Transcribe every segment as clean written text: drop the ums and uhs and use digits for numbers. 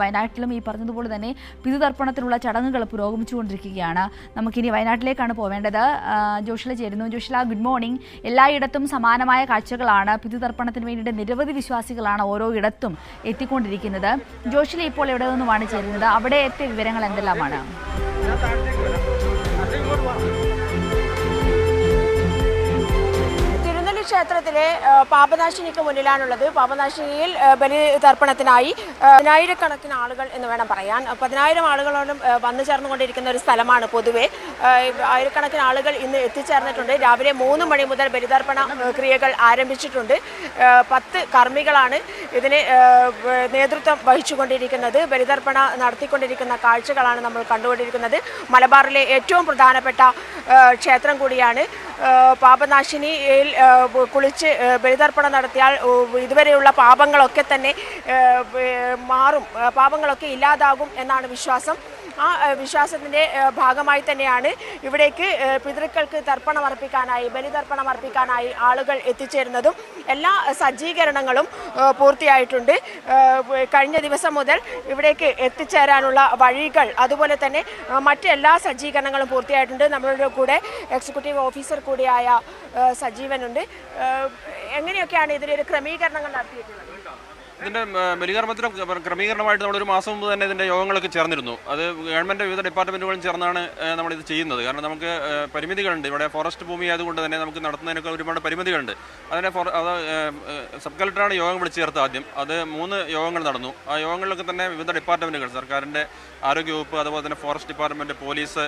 വയനാട്ടിലും ഈ പറഞ്ഞതുപോലെ തന്നെ പിതൃതർപ്പണത്തിനുള്ള ചടങ്ങുകൾ പുരോഗമിച്ചുകൊണ്ടിരിക്കുകയാണ്. നമുക്കിനി വയനാട്ടിലേക്കാണ് പോവേണ്ടത്. ജോഷില ചേരുന്നു. Joshila, good morning. എല്ലായിടത്തും സമാനമായ കാഴ്ചകളാണ്. പിതൃതർപ്പണത്തിന് വേണ്ടിയിട്ട് നിരവധി വിശ്വാസികളാണ് ഓരോ ഇടത്തും എത്തിക്കൊണ്ടിരിക്കുന്നത്. ജോഷില ഇപ്പോൾ എവിടെ നിന്നുമാണ് ചേരുന്നത്? അവിടെ എത്തിയ വിവരങ്ങൾ എന്തെല്ലാമാണ്? ക്ഷേത്രത്തിലെ പാപനാശിനിക്ക് മുന്നിലാണുള്ളത്. പാപനാശിനിയിൽ ബലി തർപ്പണത്തിനായി 10,000കണക്കിന് ആളുകൾ എന്ന് വേണം പറയാൻ. 10,000 ആളുകളോടും വന്നു ചേർന്നുകൊണ്ടിരിക്കുന്ന ഒരു സ്ഥലമാണ്. പൊതുവെ 1000കണക്കിന് ആളുകൾ ഇന്ന് എത്തിച്ചേർന്നിട്ടുണ്ട്. രാവിലെ 3 മണി മുതൽ ബലിതർപ്പണ ക്രിയകൾ ആരംഭിച്ചിട്ടുണ്ട്. 10 കർമ്മികളാണ് ഇതിന് നേതൃത്വം വഹിച്ചുകൊണ്ടിരിക്കുന്നത്. ബലിതർപ്പണ നടത്തിക്കൊണ്ടിരിക്കുന്ന കാഴ്ചകളാണ് നമ്മൾ കണ്ടുകൊണ്ടിരിക്കുന്നത്. മലബാറിലെ ഏറ്റവും പ്രധാനപ്പെട്ട ക്ഷേത്രം കൂടിയാണ്. പാപനാശിനിയിൽ കുളിച്ച് ബലിതർപ്പണം നടത്തിയാൽ ഇതുവരെയുള്ള പാപങ്ങളൊക്കെ തന്നെ മാറും, പാപങ്ങളൊക്കെ ഇല്ലാതാകും എന്നാണ് വിശ്വാസം. ആ വിശ്വാസത്തിൻ്റെ ഭാഗമായി തന്നെയാണ് ഇവിടേക്ക് പിതൃക്കൾക്ക് തർപ്പണം അർപ്പിക്കാനായി, ബലിതർപ്പണം അർപ്പിക്കാനായി ആളുകൾ എത്തിച്ചേരുന്നതും. എല്ലാ സജ്ജീകരണങ്ങളും പൂർത്തിയായിട്ടുണ്ട്. കഴിഞ്ഞ ദിവസം മുതൽ ഇവിടേക്ക് എത്തിച്ചേരാനുള്ള വഴികൾ, അതുപോലെ തന്നെ മറ്റെല്ലാ സജ്ജീകരണങ്ങളും പൂർത്തിയായിട്ടുണ്ട്. നമ്മളുടെ കൂടെ എക്സിക്യൂട്ടീവ് ഓഫീസർ കൂടിയായ സജീവനുണ്ട്. എങ്ങനെയൊക്കെയാണ് ഇതിലൊരു ക്രമീകരണങ്ങൾ നടത്തിയിട്ടുള്ളത്? ഇതിൻ്റെ ബലികർമ്മത്തിന് ക്രമീകരണമായിട്ട് നമ്മളൊരു മാസം മുമ്പ് തന്നെ ഇതിൻ്റെ യോഗങ്ങളൊക്കെ ചേർന്നിരുന്നു. അത് ഗവൺമെൻറ് വിവിധ ഡിപ്പാർട്ട്മെൻറ്റുകളും ചേർന്നാണ് നമ്മളിത് ചെയ്യുന്നത്. കാരണം നമുക്ക് പരിമിതികളുണ്ട്. ഇവിടെ ഫോറസ്റ്റ് ഭൂമി ആയതുകൊണ്ട് തന്നെ നമുക്ക് നടത്തുന്നതിനൊക്കെ ഒരുപാട് പരിമിതികളുണ്ട്. അതിനെ സബ് കളക്ടറാണ് യോഗം വിളിച്ചു ചേർത്ത് ആദ്യം. അത് 3 യോഗങ്ങൾ നടന്നു. ആ യോഗങ്ങളിലൊക്കെ തന്നെ വിവിധ ഡിപ്പാർട്ട്മെൻറ്റുകൾ, സർക്കാരിൻ്റെ ആരോഗ്യവകുപ്പ്, അതുപോലെ തന്നെ ഫോറസ്റ്റ് ഡിപ്പാർട്ട്മെൻറ്റ്, പോലീസ്,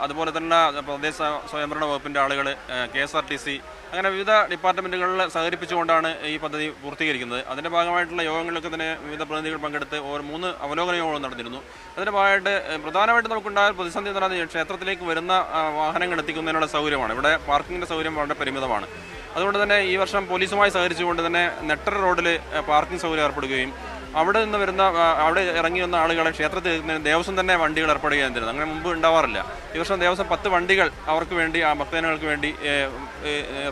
അതുപോലെ തന്നെ പ്രദേശ സ്വയംഭരണ വകുപ്പിൻ്റെ ആളുകൾ, KSRTC, അങ്ങനെ വിവിധ ഡിപ്പാർട്ട്മെൻറ്റുകളിൽ സഹകരിപ്പിച്ചുകൊണ്ടാണ് ഈ പദ്ധതി പൂർത്തീകരിക്കുന്നത്. അതിൻ്റെ ഭാഗമായിട്ടുള്ള യോഗങ്ങളിലൊക്കെ തന്നെ വിവിധ പ്രതിനിധികൾ പങ്കെടുത്ത് 3 അവലോകന യോഗങ്ങൾ നടന്നിരുന്നു. അതിൻ്റെ ഭാഗമായിട്ട് പ്രധാനമായിട്ടും നമുക്കുണ്ടായ പ്രതിസന്ധി എന്ന് പറയുന്നത് ക്ഷേത്രത്തിലേക്ക് വരുന്ന വാഹനങ്ങൾ എത്തിക്കുന്നതിനുള്ള സൗകര്യമാണ്. ഇവിടെ പാർക്കിങ്ങിൻ്റെ സൗകര്യം വളരെ പരിമിതമാണ്. അതുകൊണ്ട് തന്നെ ഈ വർഷം പോലീസുമായി സഹകരിച്ചുകൊണ്ട് തന്നെ നെട്ടർ റോഡിൽ പാർക്കിംഗ് സൗകര്യം ഏർപ്പെടുകയും അവിടെ നിന്ന് വരുന്ന, അവിടെ ഇറങ്ങി വന്ന ആളുകളെ ക്ഷേത്രത്തിൽ ദേവസ്വം തന്നെ വണ്ടികൾ ഏർപ്പെടുകയും തരുന്നത്. അങ്ങനെ മുമ്പ് ഉണ്ടാവാറില്ല. ഈ വർഷം ദേവസ്വം 10 വണ്ടികൾ അവർക്ക് വേണ്ടി, ആ ഭക്തജനങ്ങൾക്ക് വേണ്ടി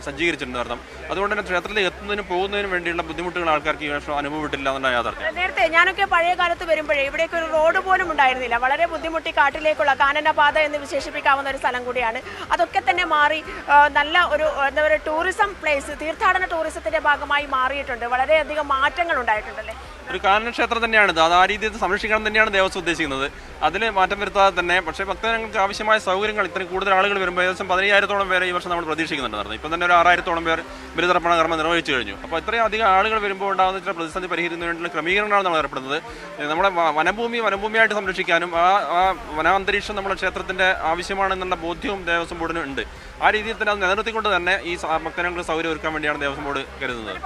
സജ്ജീകരിച്ചിട്ടുണ്ടായിരുന്നു. അതുകൊണ്ട് തന്നെ ക്ഷേത്രത്തിൽ എത്തുന്നതിനും പോകുന്നതിനും വേണ്ടിയുള്ള ബുദ്ധിമുട്ടുകൾ ആൾക്കാർക്ക് ഈ വർഷം അനുഭവപ്പെട്ടില്ല എന്നുള്ള യാഥാർത്ഥ്യം. നേരത്തെ ഞാനൊക്കെ പഴയ കാലത്ത് വരുമ്പോഴേ ഇവിടേക്ക് ഒരു റോഡ് പോലും ഉണ്ടായിരുന്നില്ല. വളരെ ബുദ്ധിമുട്ടി കാട്ടിലേക്കുള്ള കാനനപാത എന്ന് വിശേഷിപ്പിക്കാവുന്ന ഒരു സ്ഥലം കൂടിയാണ്. അതൊക്കെ തന്നെ മാറി നല്ല ഒരു എന്താ പറയുക, ടൂറിസം പ്ലേസ്, തീർത്ഥാടന ടൂറിസത്തിന്റെ ഭാഗമായി മാറിയിട്ടുണ്ട്. വളരെയധികം മാറ്റങ്ങൾ ഉണ്ടായിട്ടുണ്ടല്ലേ? ഒരു കാനന ക്ഷേത്രം തന്നെയാണിത്. അത് ആ രീതിയിൽ സംരക്ഷിക്കണം തന്നെയാണ് ദേവസ്വം ഉദ്ദേശിക്കുന്നത്. അതിൽ മാറ്റം വരുത്താതെ തന്നെ, പക്ഷേ ഭക്തജനങ്ങൾക്ക് ആവശ്യമായ സൗകര്യങ്ങൾ, ഇത്രയും കൂടുതൽ ആളുകൾ വരുമ്പോൾ ഏകദേശം 15,000-ഓളം പേരെ ഈ വർഷം നമ്മൾ പ്രതീക്ഷിക്കുന്നുണ്ടായിരുന്നു. ഇപ്പം തന്നെ ഒരു 6,000-ഓളം പേർ ബലിതർപ്പണ കർമ്മം നിർവഹിച്ചു കഴിഞ്ഞു. അപ്പോൾ ഇത്രയും അധികം ആളുകൾ വരുമ്പോൾ ഉണ്ടാകുന്ന ചില പ്രതിസന്ധി പരിഹരിക്കുന്നതിന് വേണ്ടിയുള്ള ക്രമീകരണങ്ങളാണ് നമ്മൾ ഏർപ്പെടുന്നത്. നമ്മുടെ വനഭൂമിയായിട്ട് സംരക്ഷിക്കാനും ആ വനാന്തരീക്ഷം നമ്മുടെ ക്ഷേത്രത്തിൻ്റെ ആവശ്യമാണെന്നുള്ള ബോധ്യവും ദേവസ്വം ബോർഡിന് ഉണ്ട്. ആ രീതിയിൽ തന്നെ അത് നിലനിർത്തിക്കൊണ്ട് തന്നെ ഈ ഭക്തജനങ്ങൾക്ക് സൗകര്യം ഒരുക്കാൻ വേണ്ടിയാണ് ദേവസ്വം ബോർഡ് കരുതുന്നത്.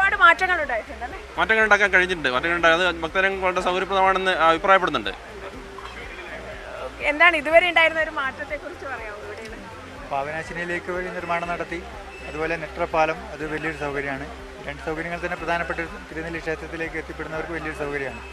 മാറ്റങ്ങൾ ഉണ്ടാക്കാൻ കഴിഞ്ഞിട്ടുണ്ട്. അത് ഭക്തജനങ്ങളുടെ സൗകര്യപ്രദമാണെന്ന് അഭിപ്രായപ്പെടുന്നുണ്ട്. എന്താണ് ഇതുവരെ ഉണ്ടായിരുന്ന ഒരു മാറ്റത്തെ കുറിച്ച് പറയാമോ? പാപനാശിനിയിലേക്ക് വഴി നിർമ്മാണം നടത്തി. അതുപോലെ നെട്രപ്പാലം, അത് വലിയൊരു സൗകര്യമാണ്. 2 സൗകര്യങ്ങൾ തന്നെ പ്രധാനപ്പെട്ട തിരുനെല്ലി ക്ഷേത്രത്തിലേക്ക് എത്തിപ്പെടുന്നവർക്ക് വലിയൊരു സൗകര്യമാണ്.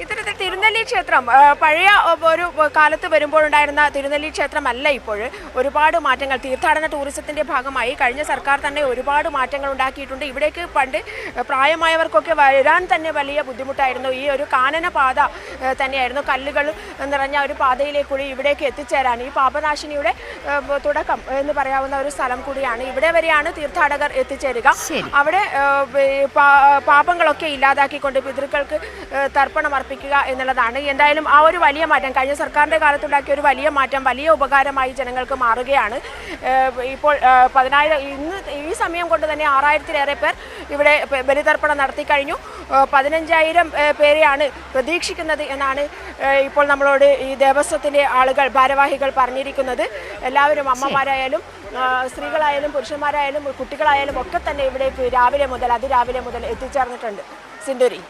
ഇത്തരത്തിൽ തിരുനെല്ലി ക്ഷേത്രം പഴയ ഒരു കാലത്ത് വരുമ്പോഴുണ്ടായിരുന്ന തിരുനെല്ലി ക്ഷേത്രമല്ല ഇപ്പോൾ. ഒരുപാട് മാറ്റങ്ങൾ തീർത്ഥാടന ടൂറിസത്തിൻ്റെ ഭാഗമായി കഴിഞ്ഞ സർക്കാർ തന്നെ ഒരുപാട് മാറ്റങ്ങൾ ഉണ്ടാക്കിയിട്ടുണ്ട്. ഇവിടേക്ക് പണ്ട് പ്രായമായവർക്കൊക്കെ വരാൻ തന്നെ വലിയ ബുദ്ധിമുട്ടായിരുന്നു. ഈ ഒരു കാനന പാത തന്നെയായിരുന്നു. കല്ലുകൾ നിറഞ്ഞ ഒരു പാതയിലേക്കൂടി ഇവിടേക്ക് എത്തിച്ചേരാൻ ഈ പാപനാശിനിയുടെ തുടക്കം എന്ന് പറയാവുന്ന ഒരു സ്ഥലം കൂടിയാണ്. ഇവിടെ വരെയാണ് തീർത്ഥാടകർ എത്തിച്ചേരുക. അവിടെ പാപങ്ങളൊക്കെ ഇല്ലാതാക്കിക്കൊണ്ട് പിതൃക്കൾക്ക് തർപ്പണം അർപ്പിക്കുക എന്നുള്ളതാണ്. എന്തായാലും ആ ഒരു വലിയ മാറ്റം, കഴിഞ്ഞ സർക്കാരിൻ്റെ കാലത്തുണ്ടാക്കിയ ഒരു വലിയ മാറ്റം, വലിയ ഉപകാരമായി ജനങ്ങൾക്ക് മാറുകയാണ്. ഇപ്പോൾ 10,000, ഇന്ന് ഈ സമയം കൊണ്ട് തന്നെ 6,000-ലേറെ പേർ ഇവിടെ ബലിതർപ്പണം നടത്തി കഴിഞ്ഞു. 15,000 പേരെയാണ് പ്രതീക്ഷിക്കുന്നത് എന്നാണ് ഇപ്പോൾ നമ്മളോട് ഈ ദേവസ്വത്തിൻ്റെ ആളുകൾ, ഭാരവാഹികൾ പറഞ്ഞിരിക്കുന്നത്. എല്ലാവരും, അമ്മമാരായാലും സ്ത്രീകളായാലും പുരുഷന്മാരായാലും കുട്ടികളായാലും ഒക്കെ തന്നെ ഇവിടേക്ക് അതിരാവിലെ മുതൽ എത്തിച്ചേർന്നിട്ടുണ്ട്. സിന്ധൂരി.